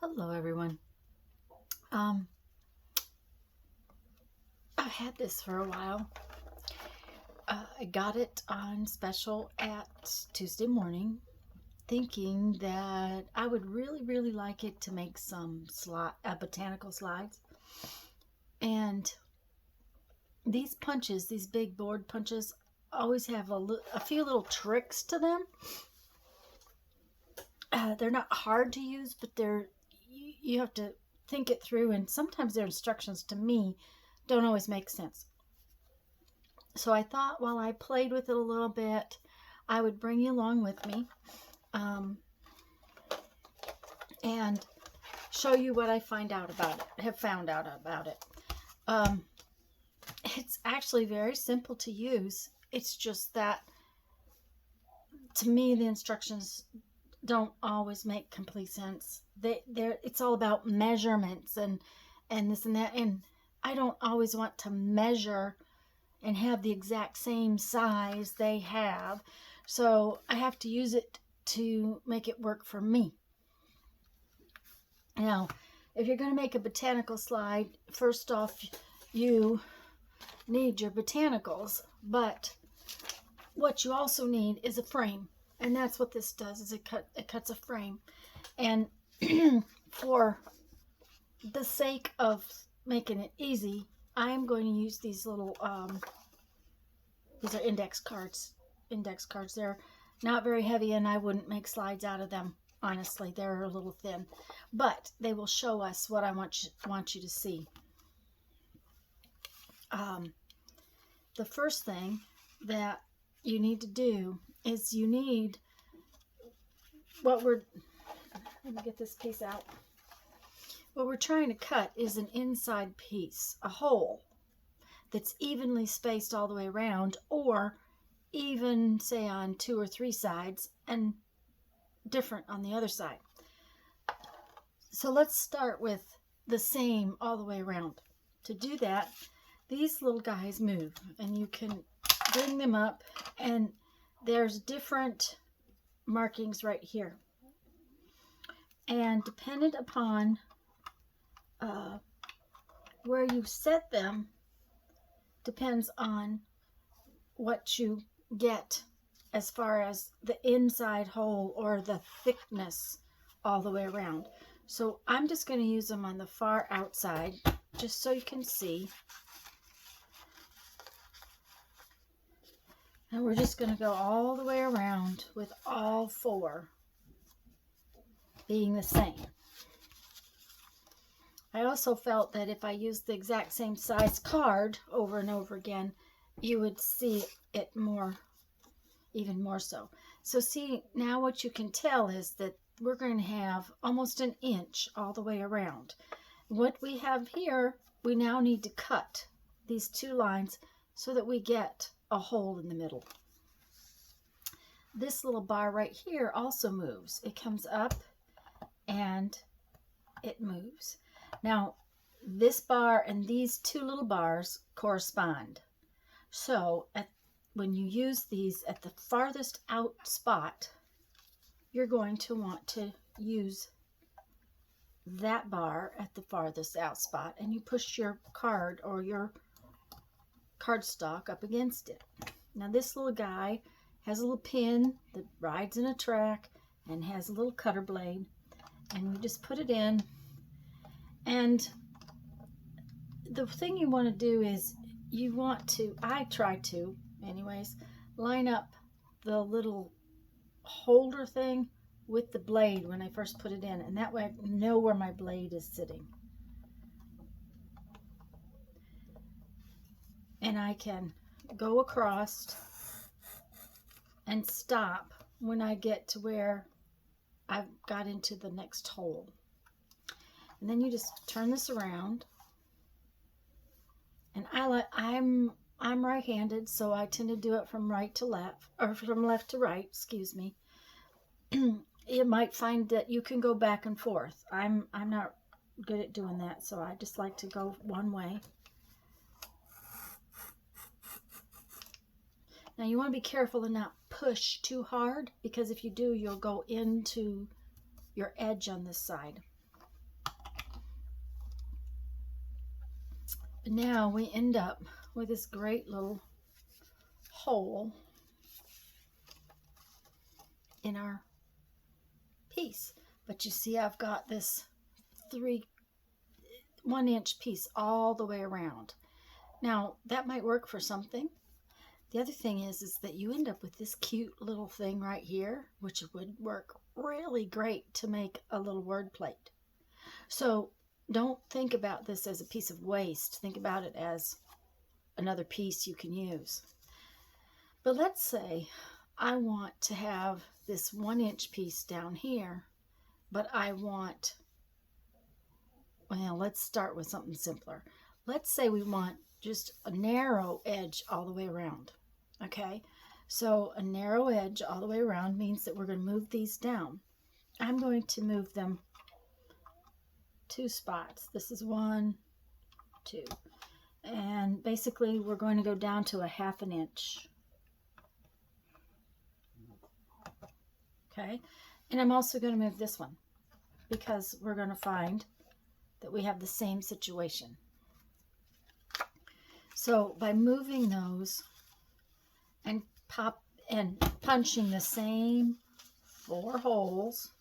Hello, everyone. Um, I've had this for a while. I got it on special at Tuesday morning, thinking that I would really like it to make some botanical slides. And these punches, these big board punches, always have a few little tricks to them. They're not hard to use, but you have to think it through, and sometimes their instructions to me don't always make sense. So I thought while I played with it a little bit, I would bring you along with me and show you what I have found out about it. It's actually very simple to use. It's just that, to me, the instructions don't always make complete sense. It's all about measurements and this and that, and I don't always want to measure and have the exact same size they have, so I have to use it to make it work for me. Now, if you're going to make a botanical slide, first off, you need your botanicals, but what you also need is a frame, and that's what this does. Is it cuts a frame, and for the sake of making it easy, I'm going to use these little these are index cards. They're not very heavy, and I wouldn't make slides out of them. Honestly, they're a little thin, but they will show us what I want you to see. The first thing that you need to do is let me get this piece out. What we're trying to cut is an inside piece, a hole that's evenly spaced all the way around, or even, say, on 2 or 3 sides, and different on the other side. So let's start with the same all the way around. To do that, these little guys move, and you can bring them up, and there's different markings right here. And dependent upon where you set them depends on what you get as far as the inside hole or the thickness all the way around. So I'm just going to use them on the far outside just so you can see. And we're just going to go all the way around with all 4 being the same. I also felt that if I used the exact same size card over and over again, you would see it even more so. So see, now what you can tell is that we're going to have almost an inch all the way around. What we have here, we now need to cut these 2 lines so that we get a hole in the middle. This little bar right here also moves. It comes up and it moves. Now, this bar and these 2 little bars correspond. So when you use these at the farthest out spot, you're going to want to use that bar at the farthest out spot, and you push your card or your cardstock up against it. Now, this little guy has a little pin that rides in a track and has a little cutter blade, and you just put it in. And the thing you want to do is I try to anyways, line up the little holder thing with the blade when I first put it in, and that way I know where my blade is sitting. And I can go across and stop when I get to where I've got into the next hole. And then you just turn this around. And I'm right-handed, so I tend to do it from right to left, or from left to right, excuse me. You might find that you can go back and forth. I'm not good at doing that, so I just like to go one way. Now you want to be careful and not push too hard, because if you do, you'll go into your edge on this side. Now we end up with this great little hole in our piece. But you see, I've got this 1-inch piece all the way around. Now that might work for something. The other thing is that you end up with this cute little thing right here, which would work really great to make a little word plate. So don't think about this as a piece of waste. Think about it as another piece you can use. But let's say I want to have this 1-inch piece down here, but I want, well, let's start with something simpler. Let's say we want just a narrow edge all the way around. Okay, so a narrow edge all the way around means that we're going to move these down. I'm going to move them 2 spots. This is 1, 2. And basically we're going to go down to a 1/2 inch. Okay, and I'm also going to move this one because we're going to find that we have the same situation. So by moving those and punching the same 4 holes,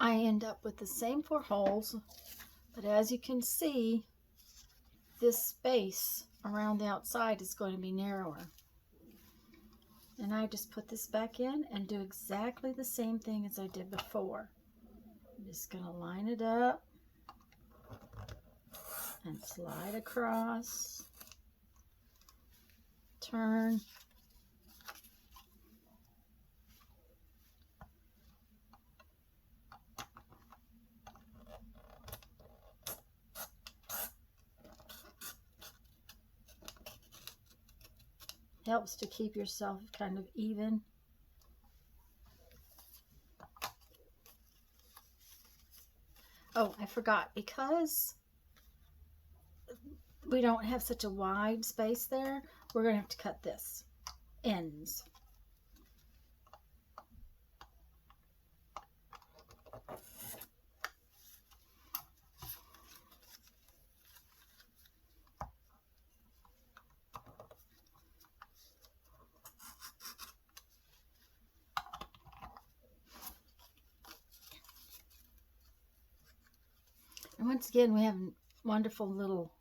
I end up with the same 4 holes, but as you can see, this space around the outside is going to be narrower. And I just put this back in and do exactly the same thing as I did before. I'm just going to line it up and slide across, turn, helps to keep yourself kind of even. Oh, I forgot, because we don't have such a wide space there, we're going to have to cut this ends. And once again, we have a wonderful little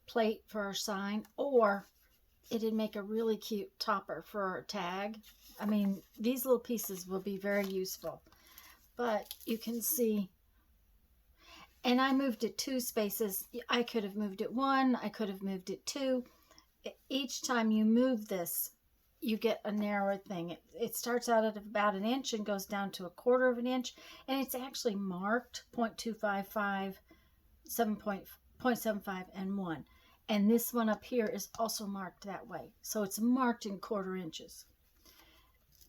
plate for our sign, or it'd make a really cute topper for our tag. I mean, these little pieces will be very useful. But you can see, and I moved it 2 spaces. I could have moved it 1, I could have moved it 2. Each time you move this, you get a narrower thing. It starts out at about 1 inch and goes down to 1/4 inch, and it's actually marked 0.255, 0.75, and 1. And this one up here is also marked that way. So it's marked in 1/4 inches.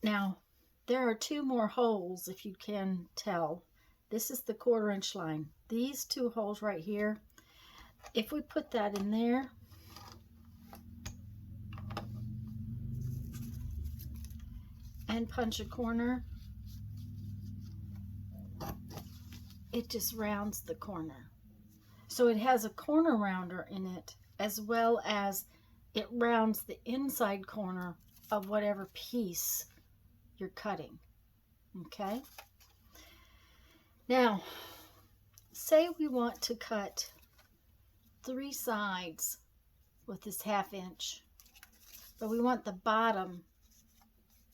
Now, there are 2 more holes, if you can tell. This is the 1/4 inch line. These 2 holes right here, if we put that in there, and punch a corner, it just rounds the corner. So it has a corner rounder in it, as well as it rounds the inside corner of whatever piece you're cutting. Okay? Now, say we want to cut 3 sides with this 1/2 inch, but we want the bottom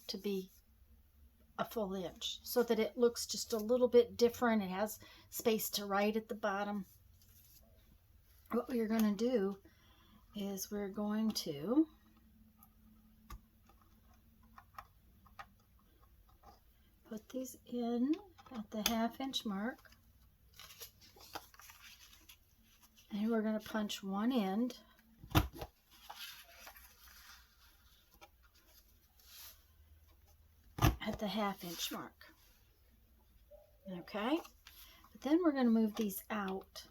to be a 1 inch so that it looks just a little bit different. It has space to write at the bottom. What we're going to do is we're going to put these in at the 1/2 inch mark, and we're going to punch one end at the 1/2 inch mark. Okay, but then we're going to move these out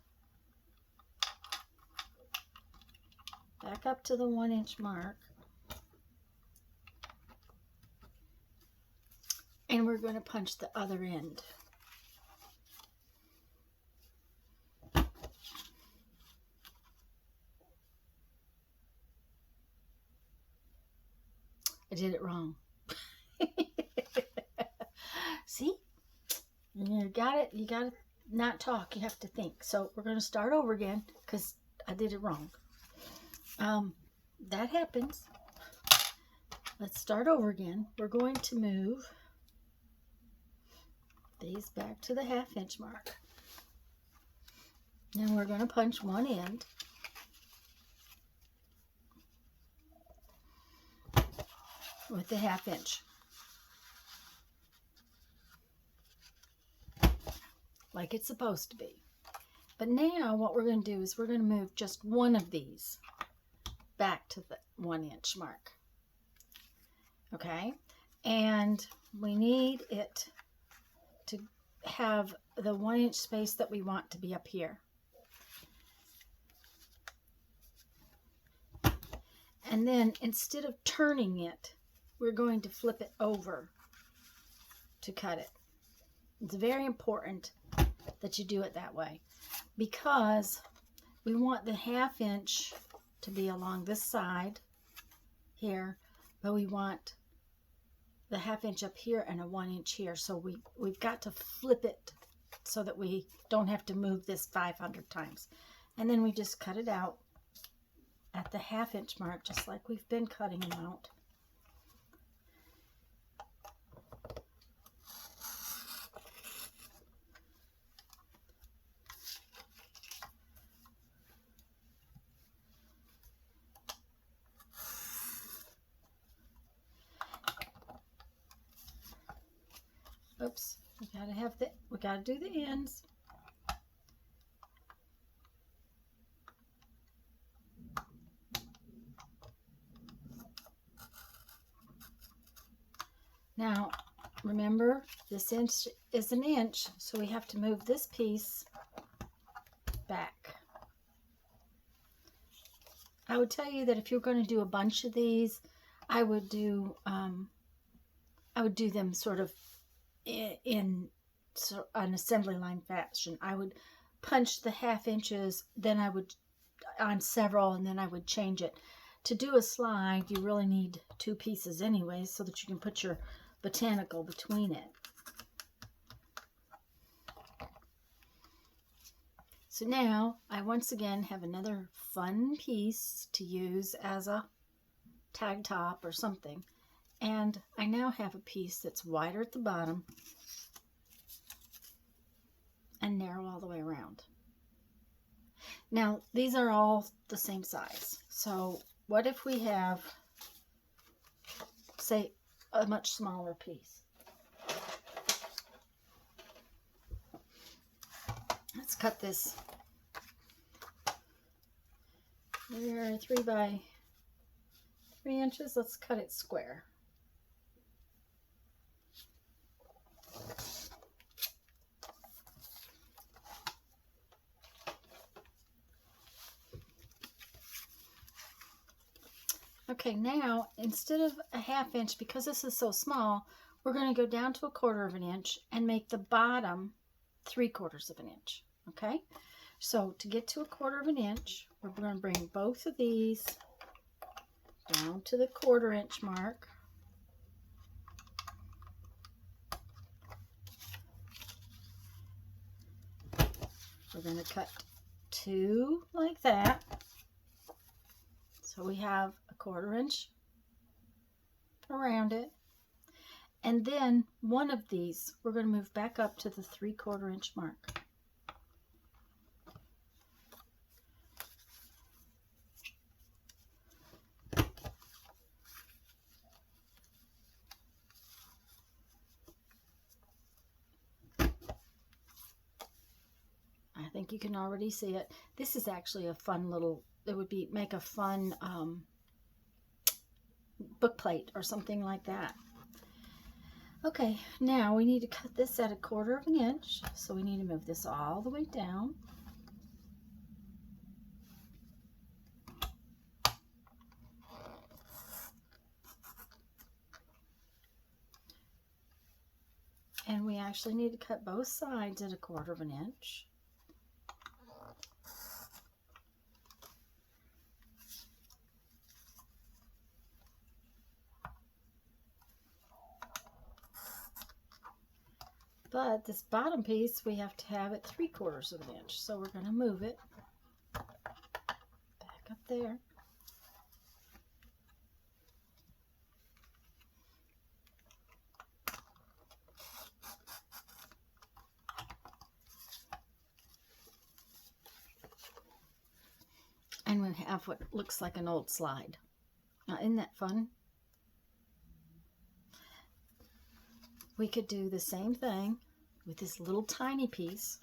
back up to the 1-inch mark. And we're going to punch the other end. I did it wrong. See? You got it. You got to not talk. You have to think. So we're going to start over again because I did it wrong. That happens. Let's start over again. We're going to move these back to the 1/2-inch mark. And we're going to punch one end. With the 1/2-inch. Like it's supposed to be. But now what we're going to do is we're going to move just one of these back to the 1-inch mark. Okay? And we need it to have the 1-inch space that we want to be up here. And then instead of turning it, we're going to flip it over to cut it. It's very important that you do it that way because we want the 1/2-inch to be along this side here, but we want the 1/2-inch up here and a 1-inch here. So we've got to flip it so that we don't have to move this 500 times. And then we just cut it out at the 1/2-inch mark, just like we've been cutting them out. Oops, we gotta do the ends. Now, remember, this inch is an inch, so we have to move this piece back. I would tell you that if you're going to do a bunch of these, I would do them sort of in an assembly line fashion. I would punch the 1/2 inches, then I would on several, and then I would change it. To do a slide, you really need 2 pieces anyway, so that you can put your botanical between it. So now I once again have another fun piece to use as a tag top or something. And I now have a piece that's wider at the bottom and narrow all the way around. Now, these are all the same size. So what if we have, say, a much smaller piece? Let's cut this. There, 3 by 3 inches. Let's cut it square. Okay, now instead of a 1/2 inch, because this is so small, we're going to go down to a 1/4 of an inch and make the bottom 3/4 of an inch. Okay, so to get to a 1/4 of an inch, we're going to bring both of these down to the 1/4 inch mark. We're going to cut 2 like that. So we have a 1/4 inch around it. And then one of these, we're going to move back up to the 3/4 inch mark. I think you can already see it. This is actually a fun little, it would be, make a fun book plate or something like that. Okay, now we need to cut this at a 1/4 of an inch. So we need to move this all the way down. And we actually need to cut both sides at 1/4 of an inch. But this bottom piece, we have to have it 3/4 of an inch. So we're going to move it back up there. And we have what looks like an old slide. Now, isn't that fun? We could do the same thing with this little tiny piece.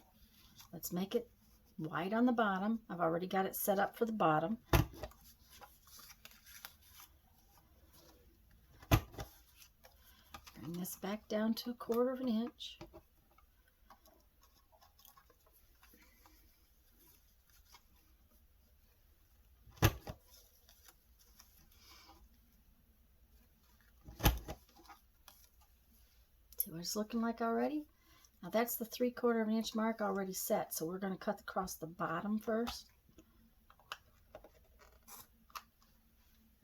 Let's make it white on the bottom. I've already got it set up for the bottom. Bring this back down to 1/4 of an inch. See what it's looking like already? Now that's the 3/4 of an inch mark already set, so we're going to cut across the bottom first.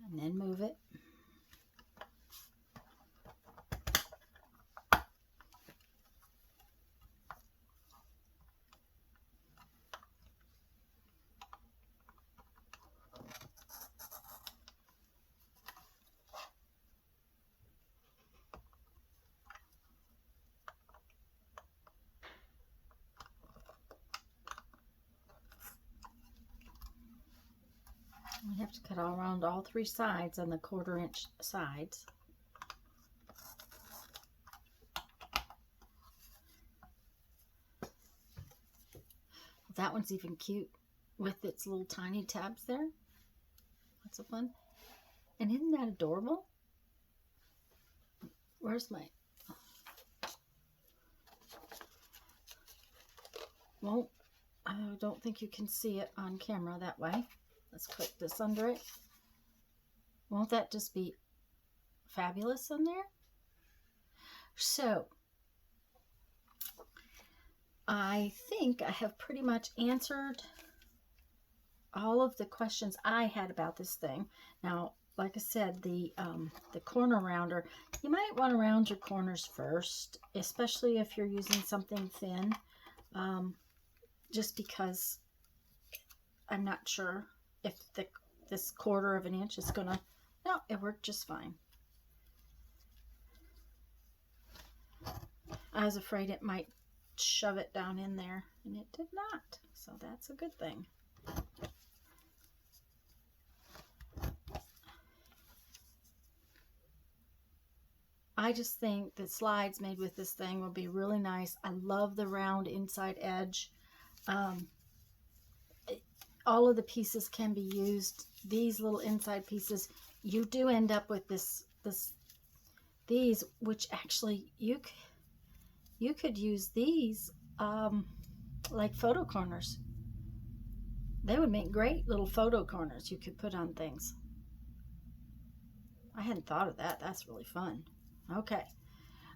And then move it. We have to cut all around all 3 sides on the 1/4 inch sides. That one's even cute with its little tiny tabs there. That's so fun. And isn't that adorable? Where's my... Well, I don't think you can see it on camera that way. Let's click this under it. Won't that just be fabulous in there? So, I think I have pretty much answered all of the questions I had about this thing. Now, like I said, the corner rounder, you might want to round your corners first, especially if you're using something thin, just because I'm not sure if this 1/4 of an inch is gonna... No, it worked just fine. I was afraid it might shove it down in there, and it did not, so that's a good thing. I just think the slides made with this thing will be really nice. I love the round inside edge. All of the pieces can be used. These little inside pieces, you do end up with these, which actually you could use these like photo corners. They would make great little photo corners you could put on things. I hadn't thought of that. That's really fun. Okay,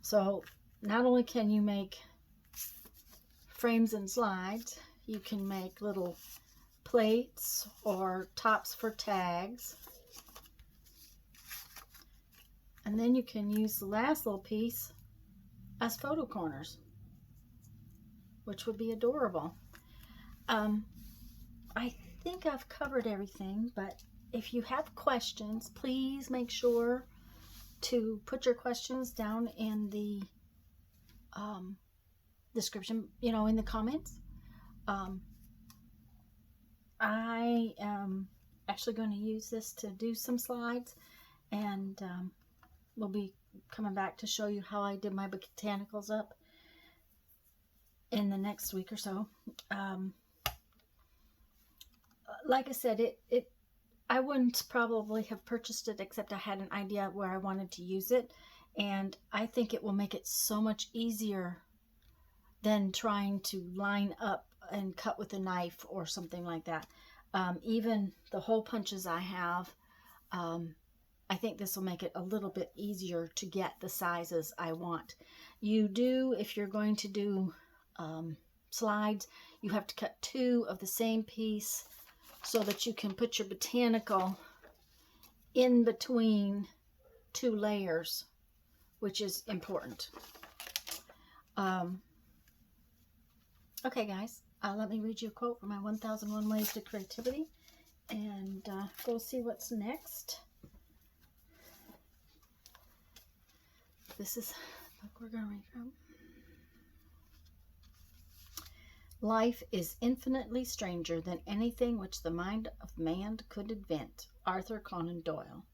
so not only can you make frames and slides, you can make little plates or tops for tags. And then you can use the last little piece as photo corners, which would be adorable. I think I've covered everything, but if you have questions, please make sure to put your questions down in the description, in the comments. I am actually going to use this to do some slides, and we'll be coming back to show you how I did my botanicals up in the next week or so. Like I said, I wouldn't probably have purchased it except I had an idea where I wanted to use it, and I think it will make it so much easier than trying to line up and cut with a knife or something like that. Even the hole punches I have, I think this will make it a little bit easier to get the sizes I want. You do, if you're going to do slides, you have to cut 2 of the same piece so that you can put your botanical in between 2 layers, which is important. Okay, guys, let me read you a quote from my 1001 Ways to Creativity, and go see what's next. This is the book we're going to read from. Life is infinitely stranger than anything which the mind of man could invent. Arthur Conan Doyle.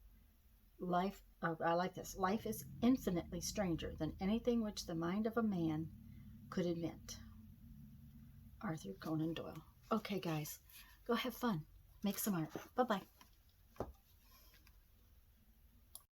I like this. Life is infinitely stranger than anything which the mind of a man could invent. Arthur Conan Doyle. Okay, guys, go have fun. Make some art. Bye-bye.